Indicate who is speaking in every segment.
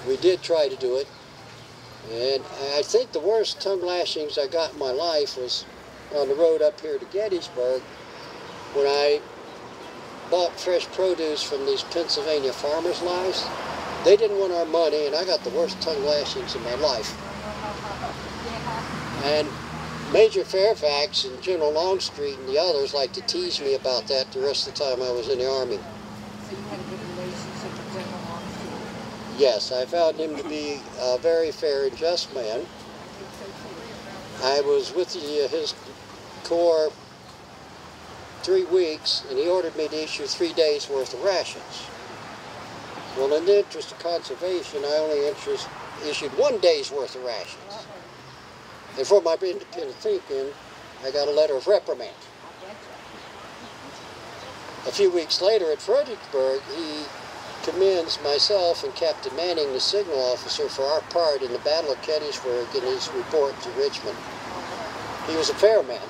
Speaker 1: We did try to do it. And I think the worst tongue lashings I got in my life was on the road up here to Gettysburg when I bought fresh produce from these Pennsylvania farmers' lives. They didn't want our money, and I got the worst tongue lashings in my life. And Major Fairfax and General Longstreet and the others like to tease me about that the rest of the time I was in the Army.
Speaker 2: So you had a good relationship with General Longstreet?
Speaker 1: Yes, I found him to be a very fair and just man. I was with his Corps 3 weeks, and he ordered me to issue 3 days' worth of rations. Well, in the interest of conservation, I only issued 1 day's worth of rations. And for my independent thinking, I got a letter of reprimand. A few weeks later at Fredericksburg, he commends myself and Captain Manning, the signal officer, for our part in the Battle of Gettysburg in his report to Richmond. He was a fair man.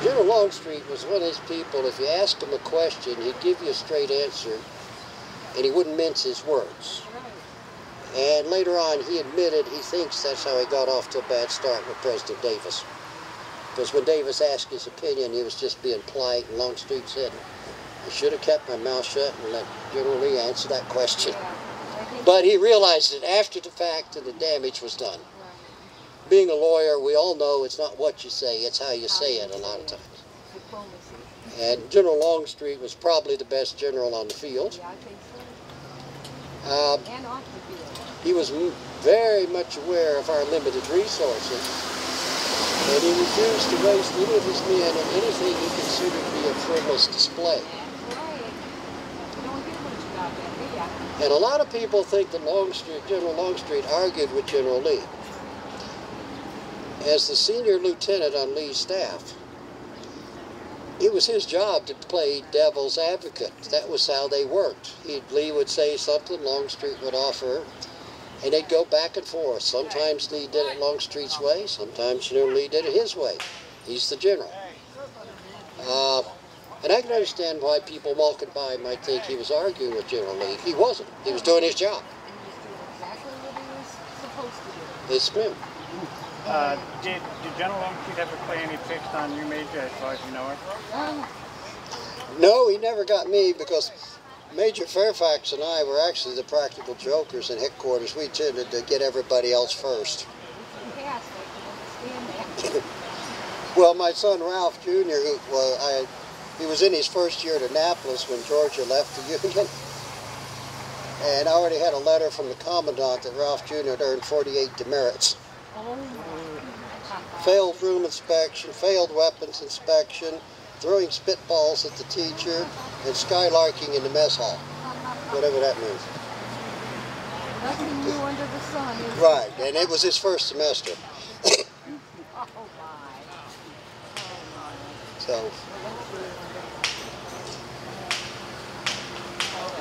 Speaker 1: General Longstreet was one of these people, if you asked him a question, he'd give you a straight answer, and he wouldn't mince his words. And later on, he admitted he thinks that's how he got off to a bad start with President Davis. Because when Davis asked his opinion, he was just being polite, and Longstreet said, I should have kept my mouth shut and let General Lee answer that question. But he realized it after the fact and the damage was done. Being a lawyer, we all know it's not what you say, it's how you say it a lot of times. And General Longstreet was probably the best general on the field. He was very much aware of our limited resources, and he refused to waste any of his men in anything he considered to be a frivolous display. And a lot of people think that General Longstreet argued with General Lee. As the senior lieutenant on Lee's staff, it was his job to play devil's advocate. That was how they worked. Lee would say something, Longstreet would offer, and they'd go back and forth. Sometimes Lee did it Longstreet's way, sometimes General Lee did it his way. He's the general. And I can understand why people walking by might think he was arguing with General Lee. He wasn't. He was doing his job. Yes, ma'am.
Speaker 3: Did General Longstreet ever play any tricks on you, Major, as far as you know it?
Speaker 1: No, he never got me, because Major Fairfax and I were actually the practical jokers in headquarters. We tended to get everybody else first. Well, my son Ralph Jr., he was in his first year at Annapolis when Georgia left the Union. And I already had a letter from the commandant that Ralph Jr. had earned 48 demerits. Failed room inspection, failed weapons inspection, throwing spitballs at the teacher, and skylarking in the mess hall. Whatever that means.
Speaker 2: Nothing new under the sun.
Speaker 1: Right, and it was his first semester. So,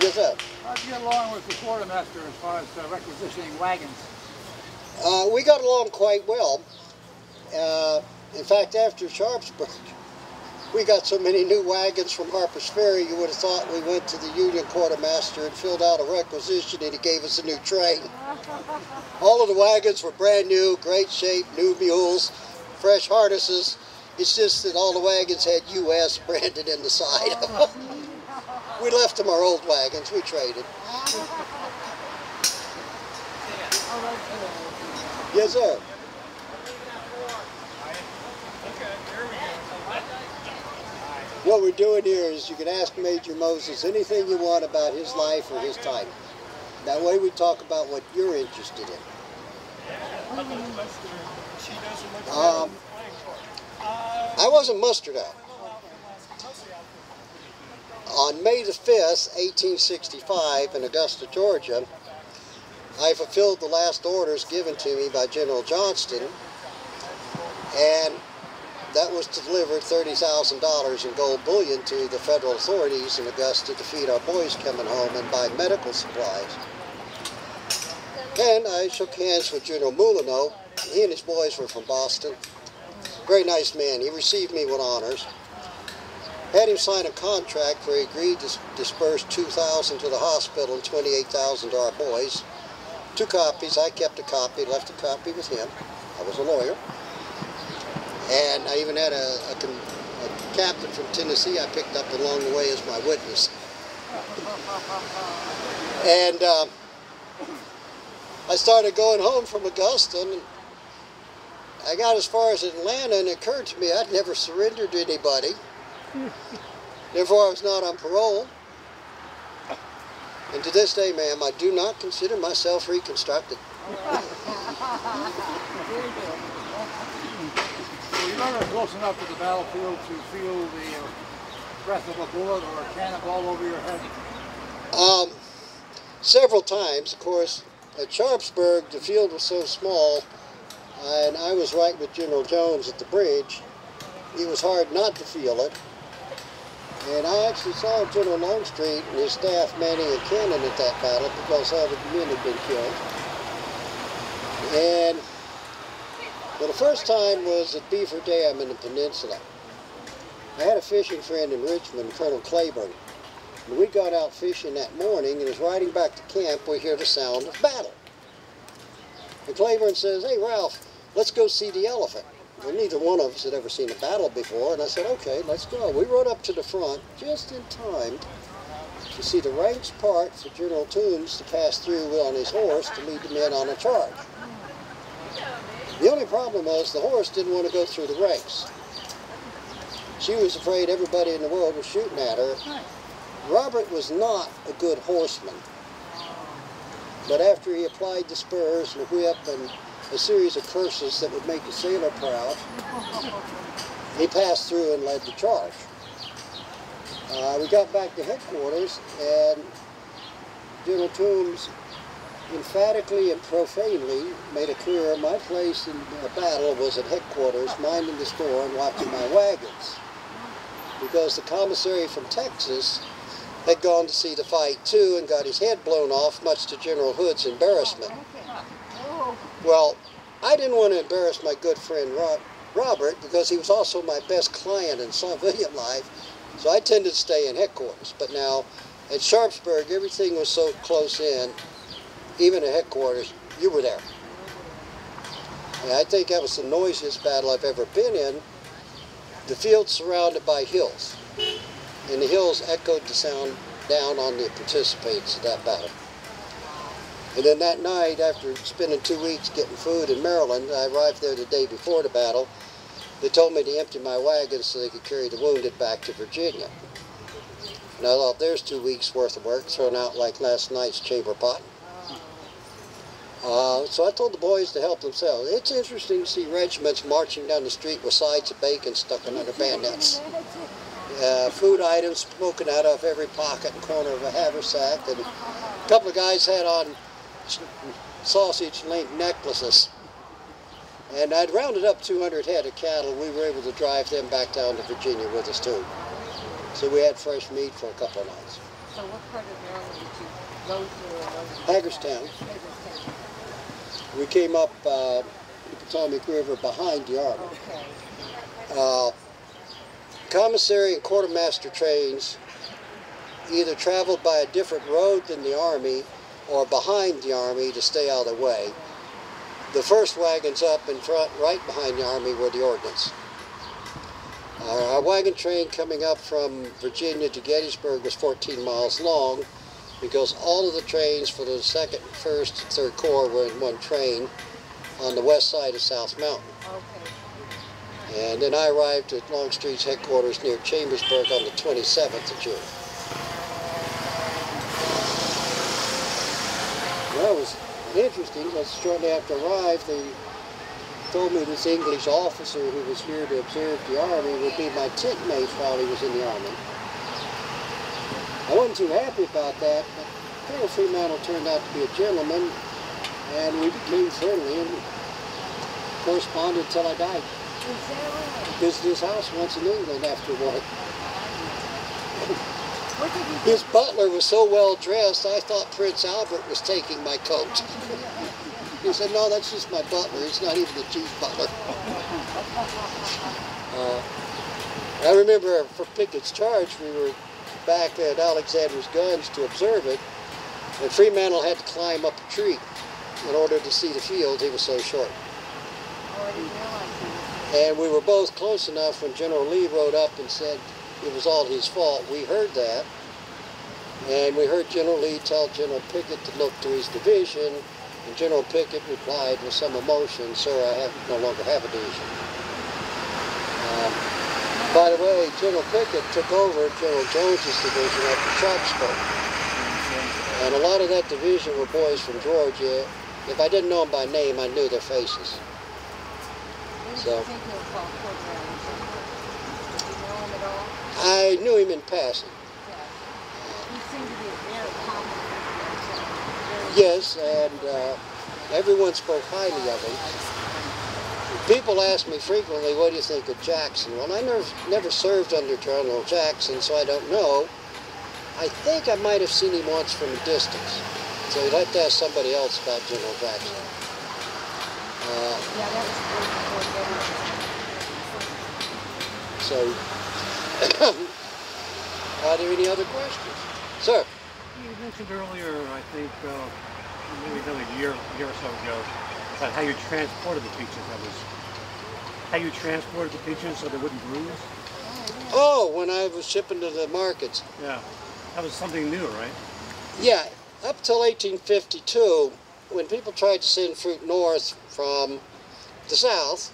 Speaker 1: yes, sir.
Speaker 4: How'd you get along with the quartermaster as far as requisitioning wagons?
Speaker 1: We got along quite well. In fact, after Sharpsburg, we got so many new wagons from Harper's Ferry, you would have thought we went to the Union quartermaster and filled out a requisition and he gave us a new train. All of the wagons were brand new, great shape, new mules, fresh harnesses. It's just that all the wagons had U.S. branded in the side of them. We left them our old wagons, we traded. Yes, sir. What we're doing here is you can ask Major Moses anything you want about his life or his time. That way we talk about what you're interested in. I wasn't mustered out. On May the 5th, 1865, in Augusta, Georgia, I fulfilled the last orders given to me by General Johnston, and that was to deliver $30,000 in gold bullion to the federal authorities in Augusta to feed our boys coming home and buy medical supplies. And I shook hands with General Moulineau. He and his boys were from Boston. Very nice man. He received me with honors. Had him sign a contract where he agreed to disperse $2,000 to the hospital and $28,000 to our boys. 2 copies. I kept a copy, left a copy with him. I was a lawyer. And I even had a captain from Tennessee I picked up along the way as my witness. And I started going home from Augusta, and I got as far as Atlanta, and it occurred to me I'd never surrendered to anybody. Therefore, I was not on parole. And to this day, ma'am, I do not consider myself reconstructed.
Speaker 4: Well, you were close enough to the battlefield to feel the breath of a bullet or a cannonball over your head?
Speaker 1: Several times, of course. At Sharpsburg, the field was so small, and I was right with General Jones at the bridge. It was hard not to feel it. And I actually saw General Longstreet and his staff manning a cannon at that battle because all the men had been killed. And well, the first time was at Beaver Dam in the peninsula. I had a fishing friend in Richmond, Colonel Claiborne. And we got out fishing that morning, and as riding back to camp, we hear the sound of battle. And Claiborne says, "Hey, Ralph, let's go see the elephant." Well, neither one of us had ever seen a battle before, and I said, "Okay, let's go." We rode up to the front just in time to see the ranks part for General Toombs to pass through on his horse to lead the men on a charge. The only problem was the horse didn't want to go through the ranks. She was afraid everybody in the world was shooting at her. Robert was not a good horseman, but after he applied the spurs and the whip and a series of curses that would make a sailor proud, he passed through and led the charge. We got back to headquarters, and General Toombs emphatically and profanely made it clear my place in the battle was at headquarters, minding the store and watching my wagons, because the commissary from Texas had gone to see the fight too and got his head blown off, much to General Hood's embarrassment. Well, I didn't want to embarrass my good friend Robert, because he was also my best client in civilian life, so I tended to stay in headquarters. But now, at Sharpsburg, everything was so close in, even at headquarters, you were there. And I think that was the noisiest battle I've ever been in. The field's surrounded by hills, and the hills echoed the sound down on the participants of that battle. And then that night, after spending 2 weeks getting food in Maryland, I arrived there the day before the battle. They told me to empty my wagons so they could carry the wounded back to Virginia. And I thought, there's 2 weeks worth of work thrown out like last night's chamber pot. So I told the boys to help themselves. It's interesting to see regiments marching down the street with sides of bacon stuck in their bayonets. Food items smoking out of every pocket and corner of a haversack. And a couple of guys had on sausage-linked necklaces. And I'd rounded up 200 head of cattle. We were able to drive them back down to Virginia with us too. So we had fresh meat for a couple of nights.
Speaker 2: So what part of Maryland did you go to?
Speaker 1: Hagerstown. We came up the Potomac River behind the Army.
Speaker 2: Okay.
Speaker 1: Commissary and quartermaster trains either traveled by a different road than the Army or behind the Army to stay out of the way. The first wagons up in front, right behind the Army, were the ordnance. Our wagon train coming up from Virginia to Gettysburg was 14 miles long, because all of the trains for the 2nd, 1st, and 3rd Corps were in one train on the west side of South Mountain.
Speaker 2: Okay.
Speaker 1: And then I arrived at Longstreet's headquarters near Chambersburg on the 27th of June. Well, that was interesting, because shortly after I arrived, they told me this English officer who was here to observe the Army would be my tent mate while he was in the Army. I wasn't too happy about that, but Colonel Fremantle turned out to be a gentleman, and we became friendly and corresponded until I died. Visited his house once in England afterward.
Speaker 2: What did you do?
Speaker 1: His butler was so well dressed, I thought Prince Albert was taking my coat. He said, "No, that's just my butler. He's not even the chief butler." I remember for Pickett's charge, we were back at Alexander's Guns to observe it, and Fremantle had to climb up a tree in order to see the field. He was so short.
Speaker 2: Oh, I didn't realize he was.
Speaker 1: And we were both close enough when General Lee rode up and said it was all his fault. We heard that, and we heard General Lee tell General Pickett to look to his division, and General Pickett replied with some emotion, "Sir, I no longer have a division." By the way, General Pickett took over General Jones's division after Sharpsburg. And a lot of that division were boys from Georgia. If I didn't know them by name, I knew their faces.
Speaker 2: What did
Speaker 1: So-
Speaker 2: you think of Fort Brown? Did you know him at all?
Speaker 1: I knew him in passing.
Speaker 2: Yeah. He seemed to be a very competent person.
Speaker 1: Yes, and everyone spoke highly of him. People ask me frequently, what do you think of Jackson? Well, I never served under General Jackson, so I don't know. I think I might have seen him once from a distance. So you'd have to ask somebody else about General Jackson.
Speaker 2: Yeah, that was
Speaker 1: So, are there any other questions? Sir?
Speaker 5: You mentioned earlier, I think, maybe a year or so ago, about how you transported the peaches. How you transported the peaches so they wouldn't bruise?
Speaker 1: Oh, when I was shipping to the markets.
Speaker 5: Yeah, that was something new, right?
Speaker 1: Yeah, up till 1852, when people tried to send fruit north from the south,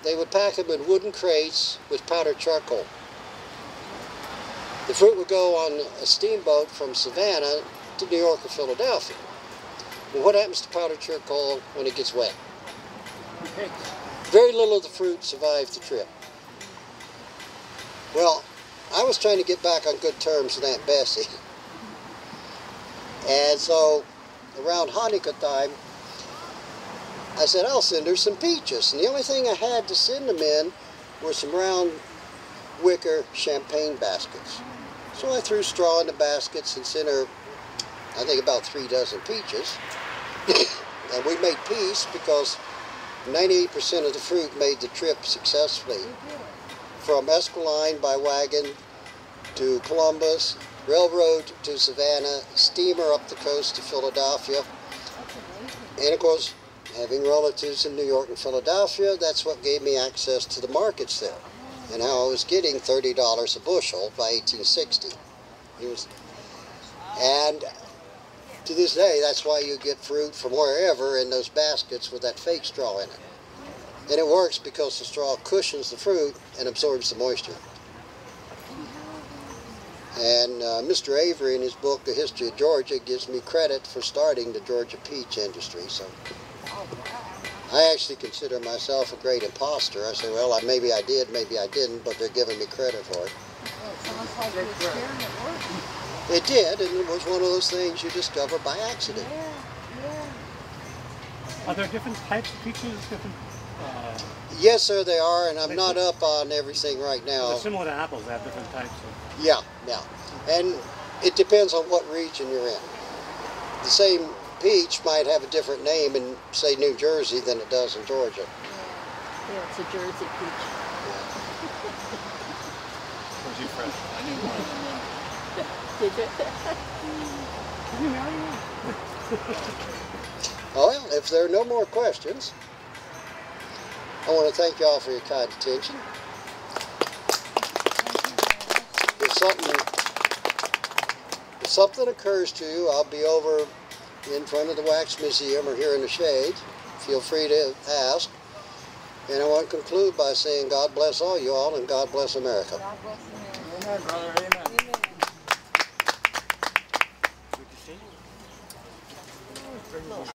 Speaker 1: they would pack them in wooden crates with powdered charcoal. The fruit would go on a steamboat from Savannah to New York or Philadelphia. Well, what happens to powdered charcoal when it gets wet? Very little of the fruit survived the trip. Well, I was trying to get back on good terms with Aunt Bessie. And so, around Hanukkah time, I said, I'll send her some peaches. And the only thing I had to send them in were some round wicker champagne baskets. So I threw straw in the baskets and sent her, I think, about 3 dozen peaches. And we made peace because 98% of the fruit made the trip successfully. From Esquiline by wagon to Columbus, railroad to Savannah, steamer up the coast to Philadelphia. And of course, having relatives in New York and Philadelphia, that's what gave me access to the markets there. And how I was getting $30 a bushel by 1860. And to this day, that's why you get fruit from wherever in those baskets with that fake straw in it. And it works because the straw cushions the fruit and absorbs the moisture. And Mr. Avery, in his book, The History of Georgia, gives me credit for starting the Georgia peach industry. So I actually consider myself a great imposter. I say, well, maybe I did, maybe I didn't, but they're giving me credit for it.
Speaker 2: Well, it sounds like the experiment worked.
Speaker 1: It did, and it was one of those things you discover by accident.
Speaker 2: Yeah.
Speaker 5: Are there different types of peaches?
Speaker 1: Yes, sir, they are, and I'm not up on everything right now.
Speaker 5: They're similar to apples. They have different types of...
Speaker 1: Yeah. And it depends on what region you're in. The same peach might have a different name in, say, New Jersey than it does in Georgia.
Speaker 2: Yeah, it's a Jersey peach.
Speaker 5: Jersey fresh.
Speaker 2: Did you?
Speaker 1: Well, if there are no more questions, I want to thank you all for your kind attention. If something occurs to you, I'll be over in front of the Wax Museum or here in the shade. Feel free to ask. And I want to conclude by saying God bless all you all and God bless America.
Speaker 2: God bless America.
Speaker 4: Amen, brother. Amen.
Speaker 2: Amen.
Speaker 5: Good to see you.